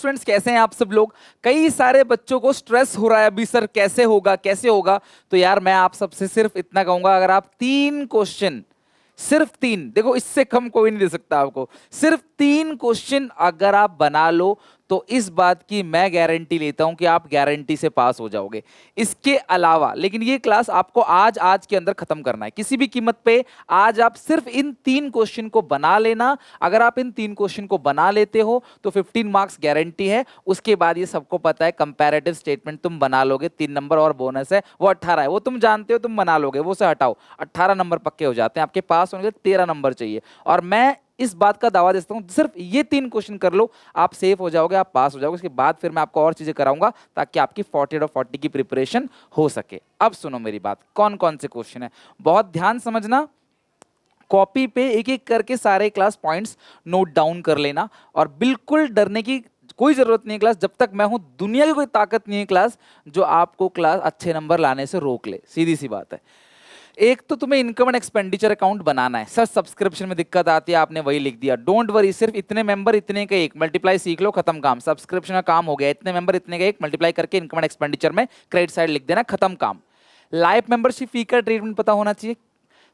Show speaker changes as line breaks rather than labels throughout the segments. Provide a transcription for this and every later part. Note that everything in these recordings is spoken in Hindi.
स्टूडेंट्स, कैसे हैं आप सब लोग। कई सारे बच्चों को स्ट्रेस हो रहा है अभी, सर कैसे होगा कैसे होगा। तो यार मैं आप सबसे सिर्फ इतना कहूंगा, अगर आप 3 क्वेश्चन, सिर्फ 3, देखो इससे कम कोई नहीं दे सकता आपको, सिर्फ 3 क्वेश्चन अगर आप बना लो तो इस बात की मैं गारंटी लेता हूं कि आप गारंटी से पास हो जाओगे। इसके अलावा लेकिन ये क्लास आपको आज आज के अंदर खत्म करना है किसी भी कीमत पे। आज आप सिर्फ इन 3 क्वेश्चन को बना लेना। अगर आप इन 3 क्वेश्चन को बना लेते हो तो 15 मार्क्स गारंटी है। उसके बाद ये सबको पता है, कंपैरेटिव स्टेटमेंट तुम बना लोगे, 3 नंबर और बोनस है, वो 18 है, वो तुम जानते हो, तुम बना लोगे, वो से हटाओ, 18 नंबर पक्के हो जाते हैं आपके पास होने के लिए। 13 नंबर चाहिए और मैं इस बात का दावा देता हूं, सिर्फ ये 3 क्वेश्चन कर लो, आप सेफ हो जाओगे, आप पास हो जाओगे। उसके बाद फिर मैं आपको और चीजें कराऊंगा ताकि आपकी 40 और 40 की प्रिपरेशन हो सके। अब सुनो मेरी बात, कौन कौन से क्वेश्चन है, बहुत ध्यान समझना। कॉपी पे एक एक करके सारे क्लास पॉइंट्स नोट डाउन कर लेना और बिल्कुल डरने की कोई जरूरत नहीं है क्लास। जब तक मैं हूं, दुनिया की कोई ताकत नहीं है क्लास जो आपको क्लास अच्छे नंबर लाने से रोक ले। सीधी सी बात है। एक तो तुम्हें इनकम एंड एक्सपेंडिचर अकाउंट बनाना है। सर सब्सक्रिप्शन में दिक्कत आती है, आपने वही लिख दिया, डोंट वरी, सिर्फ इतने मेंबर इतने का एक, मल्टीप्लाई सीख लो, खत्म काम। सब्सक्रिप्शन का काम हो गया, इतने मेंबर इतने का एक, मल्टीप्लाई करके इनकम एंड एक्सपेंडिचर में क्रेडिट साइड लिख देना, खत्म काम। लाइफ मेंबरशिप फी का ट्रीटमेंट पता होना चाहिए।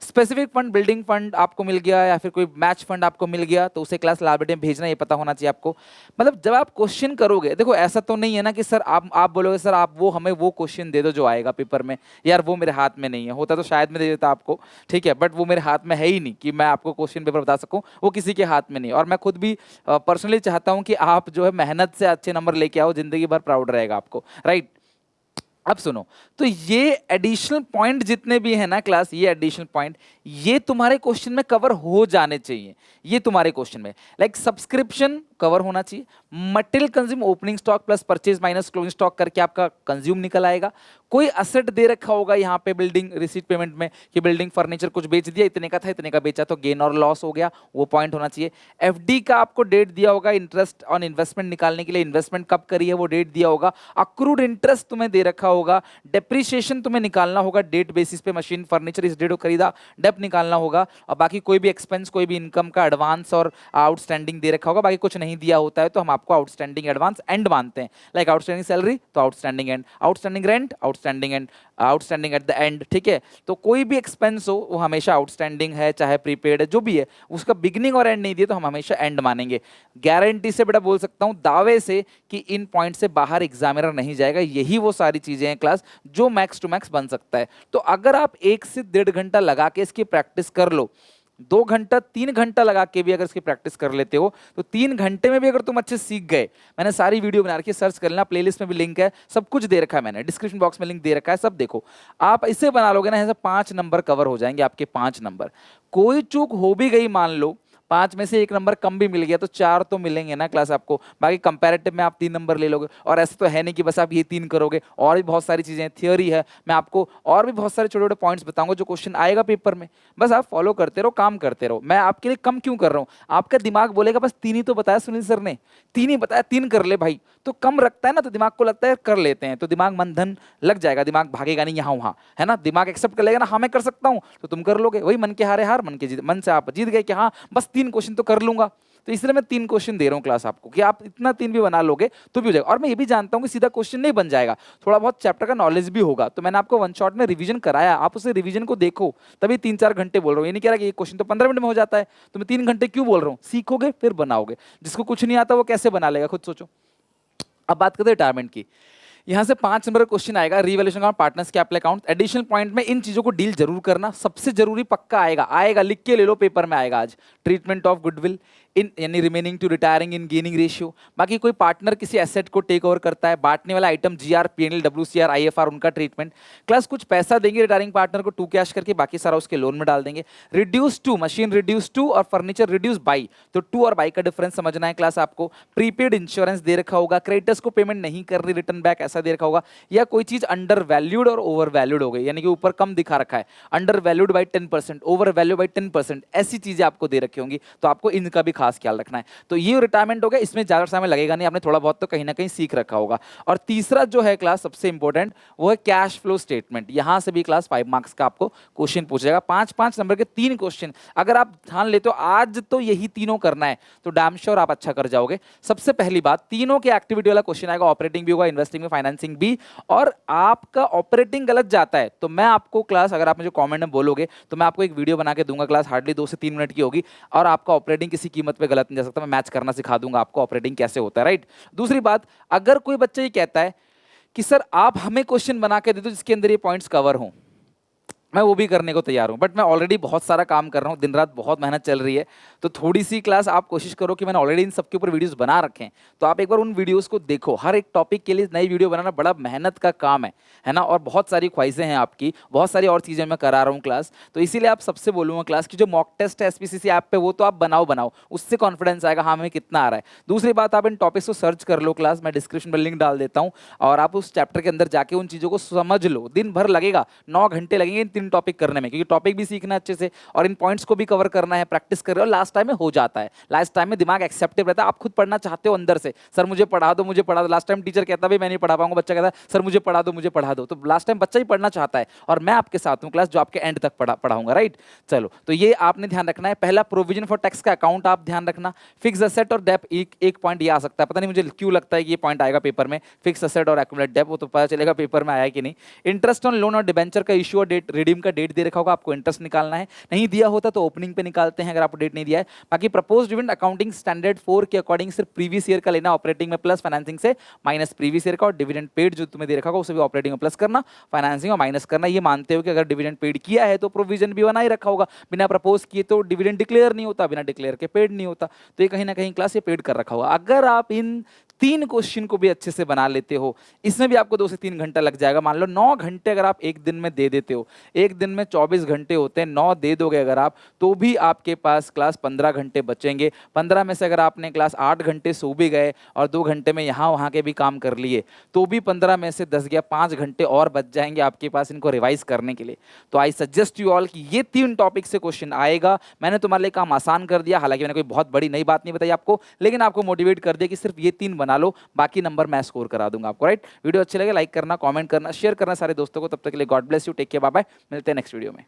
स्पेसिफिक फंड, बिल्डिंग फंड आपको मिल गया या फिर कोई मैच फंड आपको मिल गया तो उसे क्लास लाइब्रेरी में भेजना, ये पता होना चाहिए आपको। मतलब जब आप क्वेश्चन करोगे, देखो ऐसा तो नहीं है ना कि सर आप बोलोगे सर आप वो हमें वो क्वेश्चन दे दो जो आएगा पेपर में, यार वो मेरे हाथ में नहीं है, होता तो शायद मैं दे देता आपको, ठीक है, बट वो मेरे हाथ में है ही नहीं कि मैं आपको क्वेश्चन पेपर बता सकूं, वो किसी के हाथ में नहीं। और मैं खुद भी पर्सनली चाहता हूं कि आप जो है मेहनत से अच्छे नंबर लेके आओ, जिंदगी भर प्राउड रहेगा आपको, राइट। अब सुनो, तो ये एडिशनल पॉइंट जितने भी है ना क्लास, ये एडिशनल पॉइंट ये तुम्हारे क्वेश्चन में कवर हो जाने चाहिए। ये तुम्हारे क्वेश्चन में लाइक सब्सक्रिप्शन कवर होना चाहिए, material consume opening stock plus purchase minus closing stock करके आपका कंज्यूम निकल आएगा। कोई असेट दे रखा होगा यहाँ पे बिल्डिंग रिसीट पेमेंट में कि बिल्डिंग फर्नीचर कुछ बेच दिया, इतने का था, इतने का बेचा तो गेन और लॉस हो गया, वो पॉइंट होना चाहिए। एफडी का आपको डेट दिया होगा, इंटरेस्ट ऑन इन्वेस्टमेंट निकालने के लिए इन्वेस्टमेंट कब करी है वो डेट दिया होगा। अक्रूड इंटरेस्ट तुम्हें दे रखा होगा, डेप्रिसिएशन तुम्हें निकालना होगा, डेट बेसिस पे मशीन फर्नीचर इस डेट को खरीदा, डेप निकालना होगा। और बाकी कोई भी एक्सपेंस, कोई भी इनकम का एडवांस और आउटस्टैंडिंग दे रखा होगा। बाकी कुछ नहीं दिया होता है तो हम आपको आउटस्टैंडिंग एडवांस एंड मानते हैं, लाइक आउटस्टैंडिंग सैलरी तो outstanding and, outstanding rent outstanding and, outstanding at the end, ठीक है। तो कोई भी एक्सपेंस हो वो हमेशा आउटस्टैंडिंग है, चाहे प्रीपेड है, जो भी है, उसका बिगिनिंग और एंड नहीं दिया तो हम हमेशा एंड मानेंगे। गारंटी से बेटा बोल सकता हूं, दावे से, कि इन पॉइंट से बाहर एग्जामिनर नहीं जाएगा। यही वो सारी चीजें हैं क्लास जो मैक्स टू मैक्स बन सकता है। तो अगर आप 1 से 1.5 घंटा लगा के इसकी प्रैक्टिस कर लो, 2 घंटा 3 घंटा लगा के भी अगर इसकी प्रैक्टिस कर लेते हो तो 3 घंटे में भी अगर तुम अच्छे सीख गए, मैंने सारी वीडियो बना रखी है, सर्च कर लेना, प्लेलिस्ट में भी लिंक है, सब कुछ दे रखा है मैंने, डिस्क्रिप्शन बॉक्स में लिंक दे रखा है, सब देखो। आप इसे बना लोगे ना, ऐसे 5 नंबर कवर हो जाएंगे आपके, 5 नंबर। कोई चूक हो भी गई, मान लो 5 में से 1 नंबर कम भी मिल गया तो 4 तो मिलेंगे ना क्लास आपको। बाकी कंपैरेटिव में आप 3 नंबर ले लोगे। और ऐसे तो है नहीं कि बस आप ये 3 करोगे, और भी बहुत सारी चीजें, थ्योरी है, मैं आपको और भी बहुत सारे छोटे छोटे पॉइंट्स बताऊंगा जो क्वेश्चन आएगा पेपर में। बस आप फॉलो करते रहो, काम करते रहो। मैं आपके लिए कम क्यों कर रहा हूँ, आपका दिमाग बोलेगा बस 3 ही तो बताया सुनील सर ने, 3 ही बताया, 3 कर ले भाई, तो कम रखता है ना, तो दिमाग को लगता है कर लेते हैं, तो दिमाग मन धन लग जाएगा, दिमाग भागेगा नहीं यहाँ वहाँ, है ना। दिमाग एक्सेप्ट कर लेगा ना, हाँ मैं कर सकता हूँ, तो तुम कर लोगे। वही मन के हारे हार, मन के जीत, मन से आप जीत गए कि हाँ बस 3 क्वेश्चन तो कर लूंगा। तो इसलिए मैं 3 क्वेश्चन दे रहा हूं क्लास आपको कि आप इतना 3 भी बना लोगे तो भी हो जाएगा। और मैं ये भी जानता हूं कि सीधा क्वेश्चन नहीं बन जाएगा, थोड़ा बहुत चैप्टर का नॉलेज भी होगा। तो मैंने आपको 1 शॉट में रिवीजन कराया, आप उसे रिवीजन को देखो, तभी 3-4 घंटे बोल रहा हूँ। ये नहीं कह रहा कि ये क्वेश्चन तो 15 मिनट में हो जाता है, तो मैं 3 घंटे क्यों बोल रहा हूँ, सीखोगे फिर बनाओगे। जिसको कुछ नहीं आता वो कैसे बना लेगा, खुद सोचो। अब बात करते हैं रिटायरमेंट की। यहां से 5 नंबर का क्वेश्चन आएगा, revaluation account, partners capital account. Additional point में इन चीजों को डील जरूर करना, सबसे जरूरी पक्का आएगा, आएगा, लिख के ले लो, पेपर में आएगा आज। ट्रीटमेंट ऑफ गुडविल इन, यानी remaining to retiring in gaining ratio. बाकी कोई पार्टनर किसी एसेट को टेक ओवर करता है, बांटने वाला item GR, PNL, WCR, IFR, उनका ट्रीटमेंट। क्लास कुछ पैसा देंगे रिटायरिंग पार्टनर को 2 कैश करके, बाकी सारा उसके लोन में डाल देंगे। Reduce to, machine reduce to और फर्नीचर रिड्यूस बाई, तो 2 और बाई का डिफरेंस समझना है क्लास आपको। प्रीपेड इंश्योरेंस दे रखा होगा, क्रेडिटर्स को पेमेंट नहीं कर रही, रिटर्न बैक ऐसा दे रखा होगा। या कोई चीज अंडर वैल्यूड और ओवर वैल्यूड हो गई, यानी कि ऊपर कम दिखा रखा है, under valued by 10%, over value by 10%, ऐसी चीजें आपको दे रखी होंगी, तो आपको इनका भी खास ख्याल रखना है। तो ये रिटायरमेंट हो गया, इसमें ज़्यादा समय लगेगा नहीं, आपने थोड़ा बहुत तो कहीं ना कहीं सीख रखा होगा। और तीसरा जो है क्लास सबसे इंपॉर्टेंट, वो है कैश फ्लो स्टेटमेंट। यहां से भी क्लास 5 मार्क्स का आपको क्वेश्चन पूछेगा, 5-5 नंबर के 3 क्वेश्चन। अगर आप ध्यान लेते हो आज तो यही तीनों करना है तो डैम श्योर आप अच्छा कर जाओगे। सबसे पहली बात, तीनों के एक्टिविटी वाला क्वेश्चन आएगा, ऑपरेटिंग भी होगा, इन्वेस्टिंग में, फाइनेंसिंग भी। और आपका ऑपरेटिंग गलत जाता है तो मैं आपको क्लास, अगर आप मुझे कमेंट में बोलोगे तो मैं आपको एक वीडियो बना के दूंगा, क्लास हार्डली 2 से 3 मिनट की होगी, और आपका ऑपरेटिंग किसी कीमत पे गलत नहीं जा सकता, मैं मैच करना सिखा दूंगा आपको ऑपरेटिंग कैसे होता है, राइट। दूसरी बात, अगर कोई बच्चा ये कहता है कि सर आप हमें क्वेश्चन बना के दे दो जिसके अंदर ये पॉइंट्स कवर हों, मैं वो भी करने को तैयार हूं, बट मैं ऑलरेडी बहुत सारा काम कर रहा हूं, दिन रात बहुत मेहनत चल रही है। तो थोड़ी सी क्लास आप कोशिश करो कि मैंने ऑलरेडी इन सबके ऊपर वीडियोस बना रखे हैं, तो आप एक बार उन वीडियोस को देखो। हर एक टॉपिक के लिए नई वीडियो बनाना बड़ा मेहनत का काम है ना, और बहुत सारी ख्वाहिशें हैं आपकी, बहुत सारी और चीज़ें मैं करा रहा हूँ क्लास। तो इसीलिए आप सबसे बोलूँगा क्लास की जो मॉक टेस्ट है एसपीसीसी ऐप पे, वो तो आप बनाओ, उससे कॉन्फिडेंस आएगा हाँ हमें कितना आ रहा है। दूसरी बात, आप इन टॉपिक्स को सर्च कर लो क्लास, मैं डिस्क्रिप्शन में लिंक डाल देता हूँ, और आप उस चैप्टर के अंदर जाके उन चीज़ों को समझ लो। दिन भर लगेगा, 9 घंटे लगेंगे इन 3 टॉपिक करने में, क्योंकि टॉपिक भी सीखना है अच्छे से और इन पॉइंट्स को भी कवर करना है, प्रैक्टिस कर रहे हो, लास्ट टाइम में हो जाता है। लास्ट टाइम में दिमाग एक्सेप्टिव रहता है, आप खुद पढ़ना चाहते हो अंदर से, सर मुझे पढ़ा दो मुझे पढ़ा दो। लास्ट टाइम टीचर कहता भाई मैं नहीं पढ़ा पाऊंगा, बच्चा कहता सर मुझे पढ़ा दो मुझे पढ़ा दो। तो लास्ट टाइम बच्चा ही पढ़ना चाहता है, और मैं आपके साथ हूँ क्लास, जो आपके एंड तक पढ़ाऊंगा, राइट। चलो, तो ये आपने ध्यान रखना है। पहला, प्रोविजन फॉर टैक्स का अकाउंट आप ध्यान रखना। फिक्स असेट और डेप, एक पॉइंट ये आ सकता है, पता नहीं मुझे क्यों लगता है कि ये पॉइंट आएगा पेपर में, फिक्स असेट और एक्यूमुलेट डेप, वो तो पता चलेगा पेपर में आया कि नहीं। इंटरेस्ट ऑन लोन और डिबेंचर का इशू और डेट, रिडीम का डेट दे रखा होगा, आपको इंटरेस्ट निकालना है, नहीं दिया होता तो ओपनिंग पे निकालते हैं अगर आपको डेट नहीं दिया है। बाकी प्रपोज डिविडेंड अकाउंटिंग स्टैंडर्ड 4 के अकॉर्डिंग सिर्फ प्रीवियस ईयर का लेना, ऑपरेटिंग में प्लस, फाइनेंसिंग से माइनस प्रीवियस ईयर का, और डिविडेंड पेड जो तुम्हें दे रखा होगा उसे भी ऑपरेटिंग में प्लस करना, फाइनेंसिंग में माइनस करना। ये मानते हो कि अगर डिविडेंड पेड किया है तो प्रोविजन भी बना ही रखा होगा, बिना प्रपोज किए तो डिविडेंड डिक्लेयर नहीं होता, बिना डिक्लेयर के पेड नहीं होता, तो ये कहीं ना कहीं क्लास ये पेड कर रखा होगा। अगर आप इन 3 क्वेश्चन को भी अच्छे से बना लेते हो, इसमें भी आपको 2 से 3 घंटा लग जाएगा। मान लो 9 घंटे अगर आप एक दिन में दे देते हो, एक दिन में 24 घंटे होते हैं, 9 दे दोगे अगर आप, तो भी आपके पास क्लास 15 घंटे बचेंगे। 15 में से अगर आपने क्लास 8 घंटे सो भी गए और 2 घंटे में यहाँ वहाँ के भी काम कर लिए, तो भी 15 में से 10 या 5 घंटे और बच जाएंगे आपके पास इनको रिवाइज करने के लिए। तो आई सजेस्ट यू ऑल कि ये 3 टॉपिक से क्वेश्चन आएगा। मैंने तुम्हारे लिए काम आसान कर दिया, हालांकि मैंने कोई बहुत बड़ी नई बात नहीं बताई आपको, लेकिन आपको मोटिवेट कर दिया कि सिर्फ ये 3 बना लो, बाकी नंबर मैं स्कोर करा दूंगा आपको, राइट। वीडियो अच्छे लगे लाइक करना, कमेंट करना, शेयर करना सारे दोस्तों को। तब तक के लिए God bless you, take care, bye bye, मिलते हैं नेक्स्ट वीडियो में।